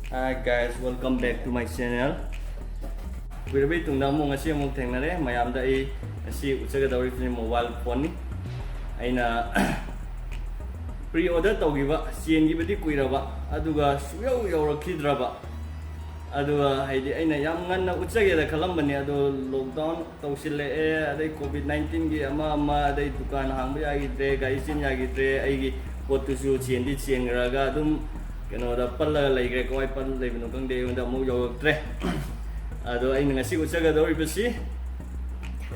Hi guys, welcome back to my channel. Wirbi tungna mo ngasi mo thengnare mayam da I ngasi utsaga dawri phone mobile phone ni aina pre-order tawgiba chen gi badi kuiraba aduga suyau yaurakidraba aduga haidi aina yam nganna utsage da khalambani adu lockdown tawsile adai covid-19 gi ama adai dukan hangba yagi tre gai sin yagi tre aigi potusu chen di chen raga dum keno da palla laigre koi pal leibno kangde unda mo yo tre ado ai ngasi utsaga dawri basi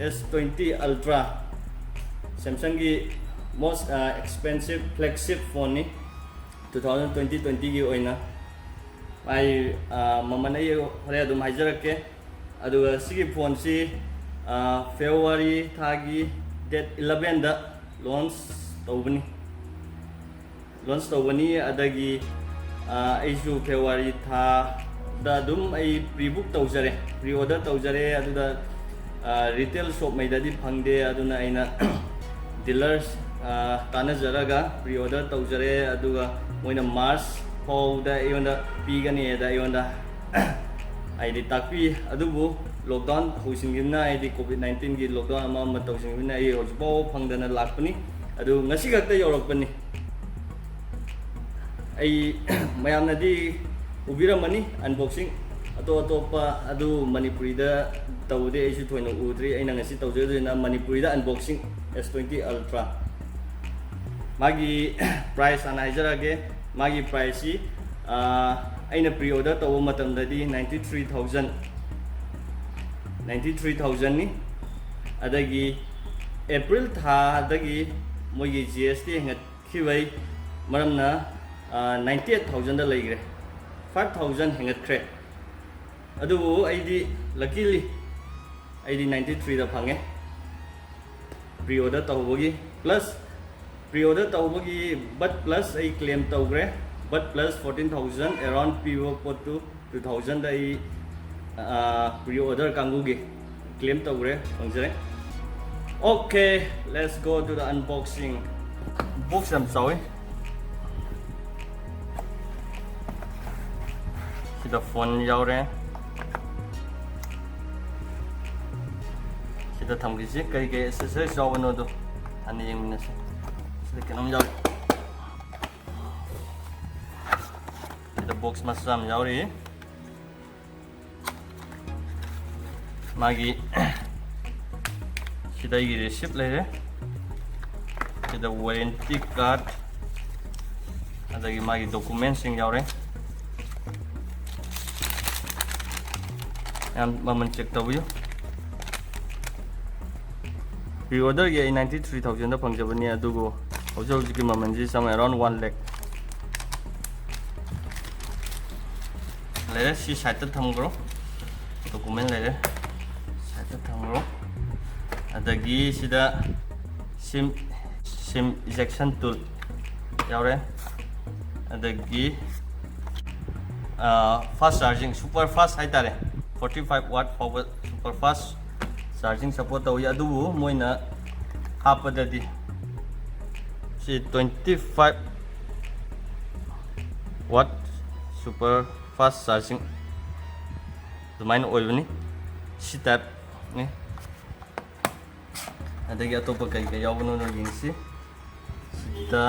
s20 ultra Samsung gi most expensive flagship phone ni 2020 gi oina ai maman ai hore adum haijarake adu sigi phone si February thagi date 11 da launch tawbani adagi aisu February tha da dum ai pre-book tawjare pre-order tawjare aduda retail shop mai dadi phangde aduna aina dealers tana jaraga pre-order tawjare aduga moina March fawda ayonda pigani da ayonda aidi takpi adubu lockdown hosingina aidi covid-19 gi lockdown ama tawsingina ai hojbo phangdana lakpani adu ngasi gakta yorokpani ai mayamna di ubiramani unboxing atop adu Manipuri da tawde aisu thoina udri aina ngasi tawjadena Manipuri da unboxing s20 ultra magi price anaijarage magi price si aina pre-order tawo matamda di 93,000 ni adagi April tha dagi mogi GST ngat khiwai maramna 98,000 da laigre 5,000 hengat kre adu ID luckily ID 93 da phange pre-order tawbogi plus pre-order tawbogi but plus ai claim tawgre but plus 14,000 around pivo potu 2,000 da ai pre-order kangugi claim tawgre phangjare. Okay, let's go to the unboxing. Box am sorry. The phone yaure sida thamgisi kai kai accessories jawano do ani yengna se sida kanam yaure sida box masam yaure magi sida gi receipt lere sida warranty card adagi magi documents sing yaure maman check tawiyo pre-order ye 93,000 da phangjabani adugo hojau ki maman ji some around 1 lakh lere si site thamgro document lere site thamgro adagi sida sim ejection tool yaure adagi fast charging super fast haitare 45 watt power super fast charging support tawi adu moina hapadadi si 25 watt super fast charging domain oilni si tap ni adagi atopa kai kai yawno no yingsi sida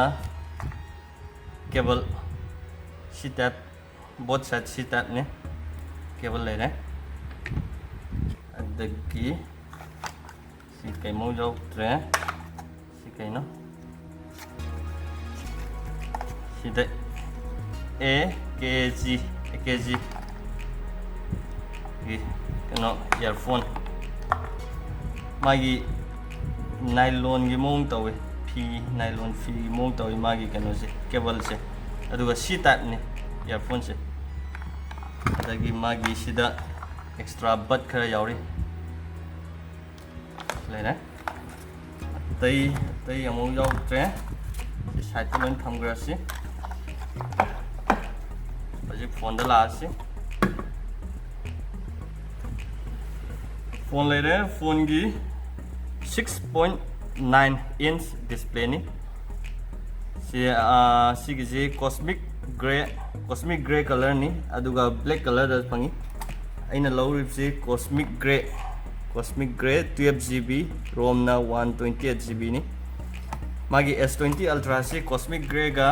cable si tap both side si tap ni cable lere adagi si kai mo jau tre si kai no si da AKG gi no earphone magi nylon gi mong tawe nylon fi mong tawe magi kano se cable se aduga si type ni earphone se adagi magi sida extra butt khara yauri lene tai among yaw tre side to men thamgra si aji phone da la si phone lere phone gi 6.9 inch display ni si gi cosmic grey cosmic grey color ni aduga black color da pangi aina lawribsi cosmic grey 12GB ROM na 128GB ni magi s20 ultra si cosmic grey ga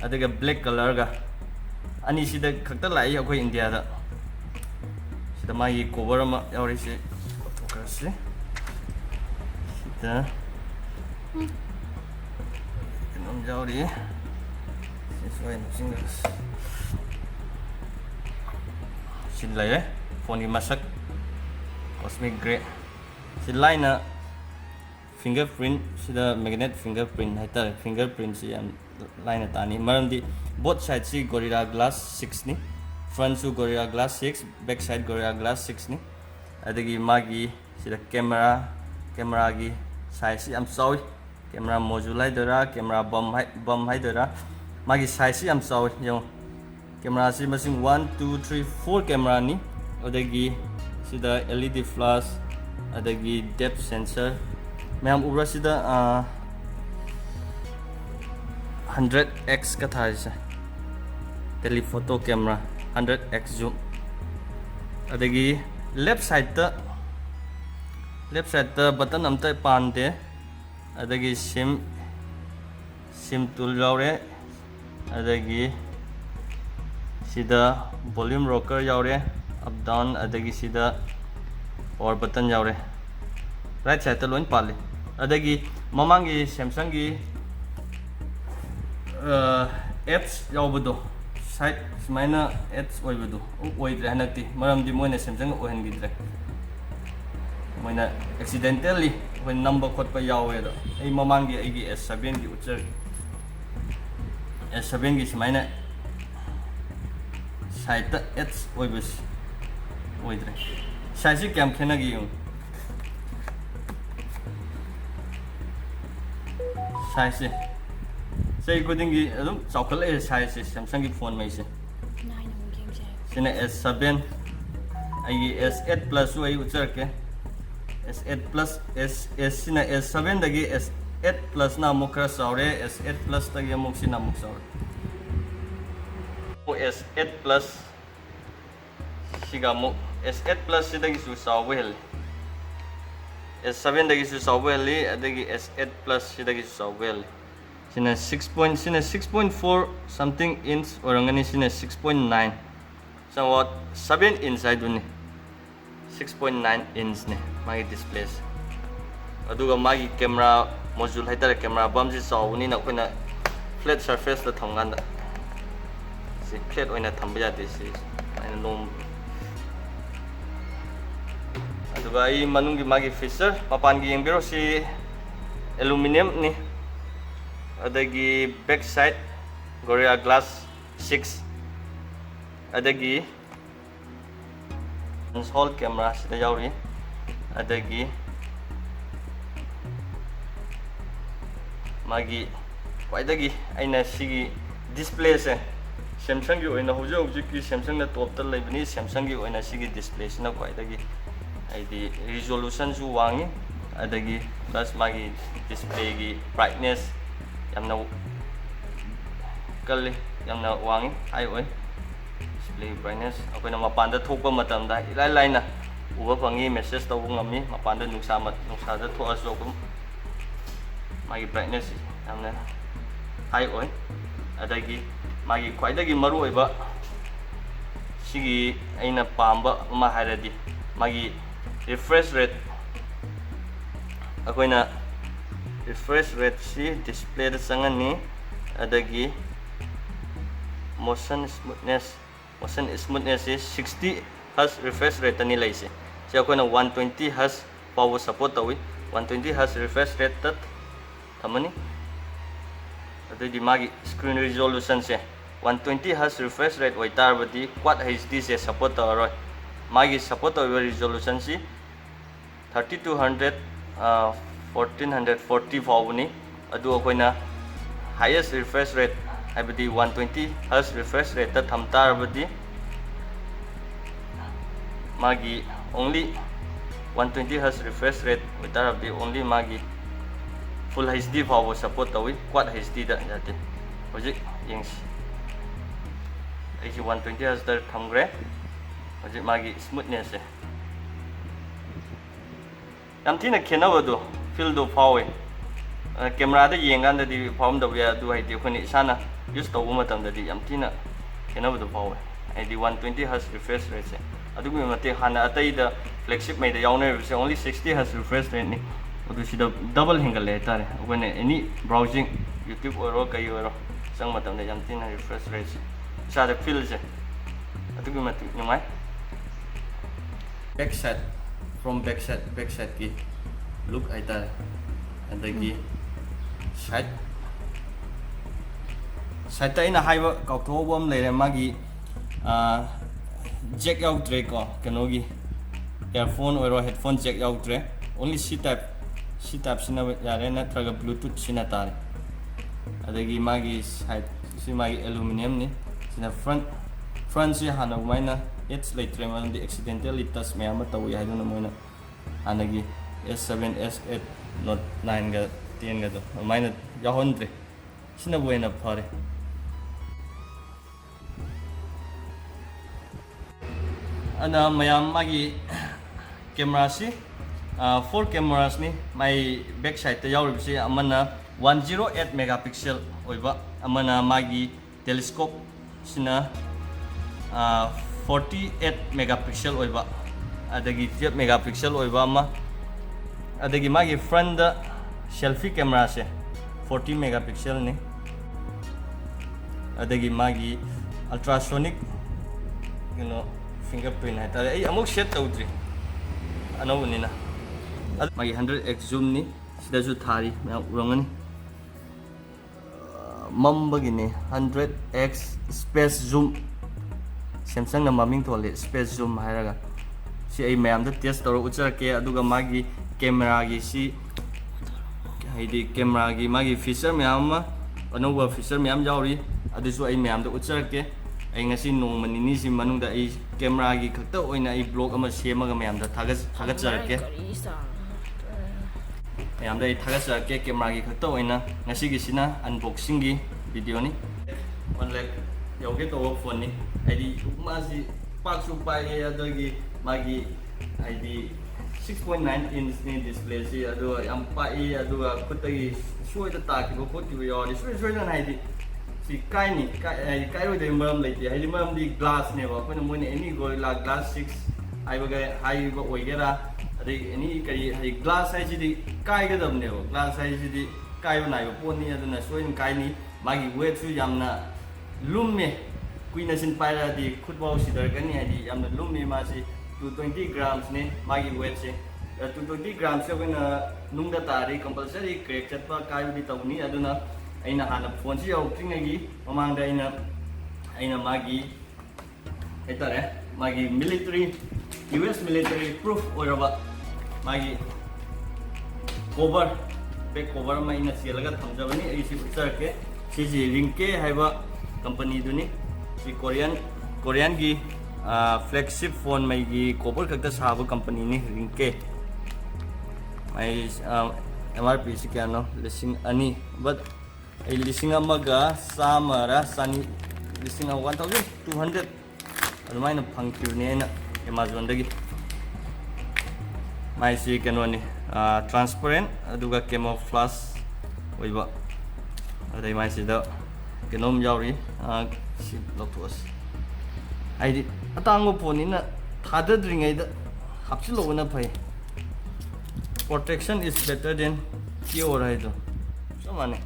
adaga black color ga ani sida khakta lai akoi India da sida magi cover ma yauri si kasi sida kinom yauri sesuai single sila ya phone ni masak cosmic grey sila na fingerprint sida magnet fingerprint haita fingerprint si am line tani maramdi both side si Gorilla Glass 6 ni front su Gorilla Glass 6 back side Gorilla Glass 6 ni adagi magi sida camera gi size si am sawi camera module haidara camera bum haidara magi size si am sawi yo camera si masing 1 2 3 4 camera ni adagi sida LED flash adagi depth sensor मैम उब्रा सिदा 100x का था इसे telephoto camera 100x zoom अदेगी left side button अमता पांदे अदेगी सिम टूल यावरे अदेगी सिदा वॉल्यूम रॉकर यावरे अप डाउन अदेगी सिदा और बटन यावरे राइट साइड लोन पाले अदगी ममांगी सैमसंग की एप्स यावबदो साइड सुमाइना एप्स ओइबदो ओइद्रे हनक्ति मरमदि मोइना सैमसंग ओहनगिद्रे मोइना accidentally when number khotpa yawedo ei mamangi eigi s7 gi uchar s7 gi sumaina side ta apps ओइबस ओइद्रे साइज कैम खेना gi yung size say according gi adum chawkal e size Samsung gi phone mai se sina S7 ai S8 plus ai uchar ke S8 plus S sina S7 dagi S8 plus na mukra saure S8 plus dagi amuk sina muk saure S8 plus siga mu S8 plus sidagi su sawel S7 dagi su saweli adagi S8 plus sidagi su saweli sina 6.4 something inch orangani sina 6.9 somewhat 7 inch aiduni 6.9 inch ne magi displays aduga magi camera module haitara camera bum ji sawuni na koina flat surface da thamganda si flat oina thamba yate si aina nom aduga ai manungi magi feature papan gi yengbiro si aluminum ni adagi back side Gorilla Glass 6 adagi console camera sida yauri adagi magi kwaidagi aina sigi display se Samsung gi oina hoje ki Samsung na top ta laibani Samsung gi oina sigi display sina kwaidagi aidi resolution su wangi adagi plus magi display gi brightness yamna kalli yamna wangi ai oi display brightness akoina mapanda thokpa matamda ilai laina uba pangi message tawu ngami mapanda nungsa da thoaso kum magi brightness yamna ai oi adagi magi khwaidagi maru oiba sigi aina pamba ma hairadi magi refresh rate akoina refresh rate si display da sangani adagi motion smoothness is 60 Hz refresh rate ani laise si akoina 120 Hz power support tawi 120 Hz refresh rate tat thamani adagi magi screen resolution se 120 Hz refresh rate waitar badi quad HD se support taroi magi support over resolution si 3200 1440 fawni adu akoina highest refresh rate habidi 120 Hz refresh rate ta thamtar badi magi only 120 Hz refresh rate waitar badi only magi full HD power support tawi quad HD da jate hojik yengsi ꯑꯩꯁꯤ 120 Hz ꯊꯝꯈ꯭ꯔꯦ ꯍꯧꯖꯤꯛ ꯃꯥꯒꯤ ꯁ꯭ꯃꯨꯠꯅꯦꯁꯁꯦ ꯌꯥꯝ ꯊꯤꯅ ꯈꯦꯠꯅꯕꯗꯣ ꯐꯤꯜꯗꯣ ꯐꯥꯎꯋꯦ ꯀꯦꯃꯦꯔꯥꯗ ꯌꯦꯡꯀꯥꯟꯗꯗꯤ ꯐꯥꯎꯔꯝꯗꯕ ꯌꯥꯏ ꯑꯗꯨ ꯍꯥꯏꯗꯤ ꯑꯩꯈꯣꯏꯅ ꯏꯁꯥꯅ ꯌꯨꯁ ꯇꯧꯕ ꯃꯇꯝꯗꯗꯤ ꯌꯥꯝ ꯊꯤꯅ ꯈꯦꯠꯅꯕꯗꯣ ꯐꯥꯎꯋꯦ ꯍꯥꯏꯗꯤ 120 Hz ꯔꯤꯐ꯭ꯔꯦꯁ ꯔꯦꯠꯁꯦ ꯑꯗꯨꯒꯤ ꯃꯇꯤꯛ ꯍꯥꯟꯅ ꯑꯇꯩꯗ ꯐ꯭ꯂꯦꯒꯁꯤꯞ ꯃꯩꯗ ꯌꯥꯎꯅꯔꯤꯕꯁꯦ ꯑꯣꯟꯂꯤ 60 Hz ꯔꯤꯐ꯭ꯔꯦꯁ ꯔꯦꯠꯅꯤ ꯑꯗꯨ ꯁꯤꯗ ꯗꯕꯜ ꯍꯦꯟꯒꯠꯂꯦ ꯍꯥꯏꯇꯥꯔꯦ ꯑꯩꯈꯣꯏꯅ ꯑꯦꯅꯤ ꯕ꯭ꯔꯥꯎꯖꯤꯡ ꯌꯨꯇ꯭ꯌꯨꯕ ꯑꯣꯏꯔꯣ ꯀꯩ ꯑꯣꯏꯔꯣ ꯆꯪ ꯃꯇꯝꯗ ꯌꯥꯝ ꯊꯤꯅ ꯔꯤꯐ꯭ꯔꯦꯁ ꯔꯦꯠꯁꯦ ꯏꯁꯥꯗ ꯐꯤꯜꯁꯦ ꯑꯗꯨꯛꯀꯤ ꯃꯇꯤꯛ ꯅꯨꯡꯉꯥꯏ ꯕꯦꯛ ꯁꯥꯏꯠ ꯐ꯭ꯔꯣꯝ ꯕꯦꯛ ꯁꯥꯏꯠꯀꯤ ꯂꯨꯛ ꯍꯥꯏꯇꯥꯔꯦ ꯑꯗꯒꯤ ꯁꯥꯏꯠꯇ ꯑꯩꯅ ꯍꯥꯏꯕ ꯀꯥꯎꯊꯣꯛꯍꯧꯕ ꯑꯃ ꯂꯩꯔꯦ ꯃꯥꯒꯤ ꯖꯦꯛ ꯌꯥꯎꯗ꯭ꯔꯦꯀꯣ ꯀꯩꯅꯣꯒꯤ ꯏꯌꯥꯔꯐꯣꯟ ꯑꯣꯏꯔꯣ ꯍꯦꯗꯐꯣꯟ ꯖꯦꯛ ꯌꯥꯎꯗ꯭ꯔꯦ ꯑꯣꯟꯂꯤ ꯁꯤ ꯇꯥꯏꯞ ꯁꯤꯖꯤꯟꯅꯕ ꯌꯥꯔꯦ ꯅꯠꯇ꯭ꯔꯒ ꯕ꯭ꯂꯨꯇꯨꯠ ꯁꯤꯖꯤꯟꯅ ꯇꯥꯔꯦ ꯑꯗꯒꯤ ꯃꯥꯒꯤ ꯁꯥꯏꯠ ꯁꯤ ꯃꯥꯒꯤ ꯑꯦꯂꯨꯃꯤꯅꯤꯌꯝꯅꯤ ꯁꯤꯅ ꯐ꯭ꯔꯟꯁꯤ ꯍꯥꯟꯅ ꯑꯗꯨꯃꯥꯏꯅ ꯑꯦꯠꯁ ꯂꯩꯇ꯭ꯔꯦ ꯃꯔꯝꯗꯤ ꯑꯦꯛꯁꯤꯗꯦꯟꯇꯦꯜꯂꯤ ꯇꯆ ꯃꯌꯥꯝ ꯑꯃ ꯇꯧꯏ ꯍꯥꯏꯗꯨꯅ ꯃꯣꯏꯅ ꯍꯥꯟꯅꯒꯤ S7 S8 Note 9ꯒ 10ꯒꯗꯣ ꯑꯗꯨꯃꯥꯏꯅ ꯌꯥꯎꯍꯟꯗ꯭ꯔꯦ ꯁꯤꯅꯕꯨ ꯍꯦꯟꯅ ꯐꯔꯦ ꯑꯗꯨꯅ ꯃꯌꯥꯝ ꯃꯥꯒꯤ ꯀꯦꯃꯦꯔꯥꯁꯤ 4 cameras ni mai back side ta yauribse amana 108 megapixel oiba amana magi telescope sina 48 megapixel oiba adagi 12 megapixel oiba ama adagi magi front da selfie camera se 40 megapixel ni adagi magi ultrasonic fingerprint hai tare ai amuk set tawdri anawunina magi 100x zoom ni sidasu thari mya urangani mambagini 100x space zoom Samsung na maming thole space zoom hairaga si ai mayam da test tawra ucharake aduga magi camera gi si haidi camera gi magi feature mayam anova feature mayam yauri adusu ai mayam da ucharake ai ngasi nongmani ni si manungda ai camera gi khakta oina ai blog ama semaga mayam da thagat charake mayam da ai thagat charake camera gi khakta oina ngasi gi sina unboxing gi video ni 1 lakh yoge to phone ni aidi masi paksu pai adagi magi aidi 6.9 inch ni display si adu yam pai adu khutagi soi da ta ki ko ti yo ni soi na aidi si kai ni kai ro de maram lai ti aidi maram di glass ne ba ko mo ni any gorilla glass 6 ai ba ga hai ba oi gera adi any kai hai glass ai ji di kai ga dam ne ba glass ai ji di kai ba nai ba pon ni adu na soi ni kai ni magi weight su yam na lumme kuina sin paira di khutbau sidar gani adi yamna lumme ma si 220 grams ne magi weight se 220 grams se wena nungda tari compulsory crack chatpa kai di tawni aduna aina hana phone si yau tringai mamang da aina magi etare magi military US military proof oraba magi cover back cover ma ina selaga thamjabani ai si ucharke si ringke haiba company duni si Korean gi flagship phone mai gi cover kakta sabu company ni ringke mai MRP si kano lising ani but ai lising amaga samara sani lising 1200 adumaina phangkirne na Amazon dagi mai si kano ni transparent aduga camouflage oiba adai mai si da kenom yauri si lotus ai atango ponina thadadringai da hapchilo na phai protection is better than cure hai to samane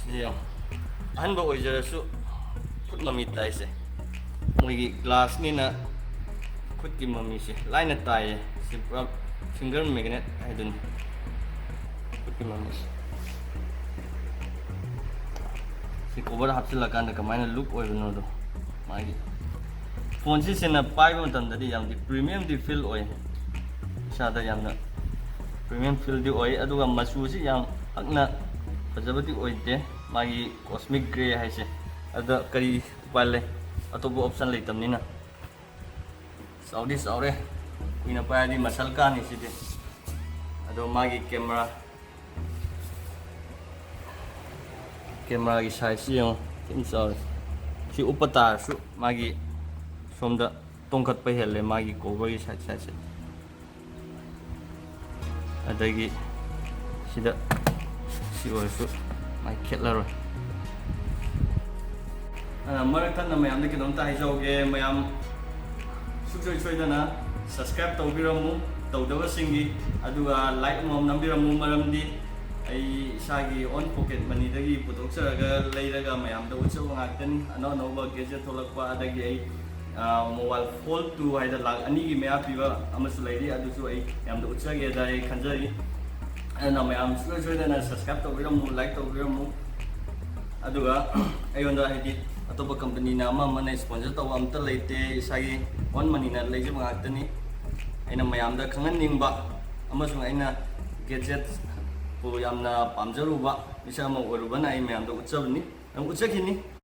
siya anba oijara su khut mami tai se moigi glass ni na khut ki mami se line tai si finger magnet ai dun khut ki mami si cover hapchila kan da kamaina look oibno do magi phone si sena pai ba matam da di yam di premium di feel oi sada yam na premium feel di oi aduga masu si yam akna fajabati oite magi cosmic gray hai se ada kari pale atobo option leitam ni na saudi saure kuina pa di masal ka ni si de ado magi camera ꯀꯦꯃꯦꯔꯥꯒꯤ ꯁꯥꯏꯖꯁꯤ ꯌꯦꯡꯉꯣ ꯊꯤꯅ ꯆꯥꯎꯋꯦ ꯁꯤ ꯎꯞꯄ ꯇꯥꯔꯁꯨ ꯃꯥꯒꯤ ꯁꯣꯝꯗ ꯇꯣꯡꯈꯠꯄ ꯍꯦꯜꯂꯦ ꯃꯥꯒꯤ ꯀꯣꯕꯔꯒꯤ ꯁꯥꯏꯖꯁꯦ ꯑꯗꯒꯤ ꯁꯤꯗ ꯁꯤ ꯑꯣꯏꯔꯁꯨ ꯃꯥꯏ ꯈꯦꯠꯂꯔꯣꯏ ꯃꯔꯛ ꯊꯠꯅ ꯃꯌꯥꯝꯗ ꯀꯩꯅꯣꯝꯇ ꯍꯥꯏꯖꯧꯒꯦ ꯃꯌꯥꯝ ꯁꯨꯡꯁꯣꯏ ꯁꯣꯏꯗꯅ ꯁꯕꯁꯀ꯭ꯔꯥꯏꯕ ꯇꯧꯕꯤꯔꯝꯃꯨ ꯇꯧꯗꯕꯁꯤꯡꯒꯤ ꯑꯗꯨꯒ ꯂꯥꯏꯛ ꯑꯃꯃꯝ ꯅꯝꯕꯤꯔꯝꯃꯨ ꯃꯔꯝꯗꯤ ꯑꯩ ꯏꯁꯥꯒꯤ ꯑꯣꯟ ꯄꯣꯀꯦꯠ ꯃꯅꯤꯗꯒꯤ ꯄꯨꯊꯣꯛꯆꯔꯒ ꯂꯩꯔꯒ ꯃꯌꯥꯝꯗ ꯎꯠꯆꯕ ꯉꯥꯛꯇꯅꯤ ꯑꯅꯧ ꯑꯅꯧꯕ ꯒꯦꯖꯦꯠ ꯊꯣꯛꯂꯛꯄ ꯑꯗꯒꯤ ꯑꯩ ꯃꯣꯕꯥꯏꯜ ꯐꯣꯜ 2 ꯍꯥꯏꯗ ꯂꯥꯛ 2ꯒꯤ ꯃꯌꯥ ꯄꯤꯕ ꯑꯃꯁꯨ ꯂꯩꯔꯤ ꯑꯗꯨꯁꯨ ꯑꯩ ꯌꯥꯝꯅ ꯎꯠꯆꯒꯦꯗ ꯑꯩ ꯈꯟꯖꯔꯤ ꯑꯗꯨꯅ ꯃꯌꯥꯝ ꯁꯨꯡꯁꯣꯏ ꯁꯣꯏꯗꯅ ꯁꯕꯁꯀ꯭ꯔꯥꯏꯕ ꯇꯧꯕꯤꯔꯝꯃꯨ ꯂꯥꯏꯛ ꯇꯧꯕꯤꯔꯝꯃꯨ ꯑꯗꯨꯒ ꯑꯩꯉꯣꯟꯗ ꯍꯥꯏꯗꯤ ꯑꯇꯣꯞꯄ ꯀꯝꯄꯅꯤꯅ ꯑꯃꯅ ꯁ꯭ꯄꯣꯟꯁꯔ ꯇꯧꯕ ꯑꯝꯇ ꯂꯩꯇꯦ ꯏꯁꯥꯒꯤ ꯑꯣꯟ ꯃꯅꯤꯅ ꯂꯩꯖꯕ ꯉꯥꯛꯇꯅꯤ ꯑꯩꯅ ꯃꯌꯥꯝꯗ ꯈꯪꯍꯟꯅꯤꯡꯕ ꯑꯃꯁꯨꯡ ꯑꯩꯅ ꯒꯦꯖꯦꯠꯄꯨ ꯌꯥꯝꯅ ꯄꯥꯝꯖꯔꯨꯕ ꯃꯤꯁꯛ ꯑꯃ ꯑꯣꯏꯔꯨꯕꯅ ꯑꯩ ꯃꯌꯥꯝꯗ ꯎꯠꯆꯕꯅꯤ ꯎꯠꯆꯈꯤꯅꯤ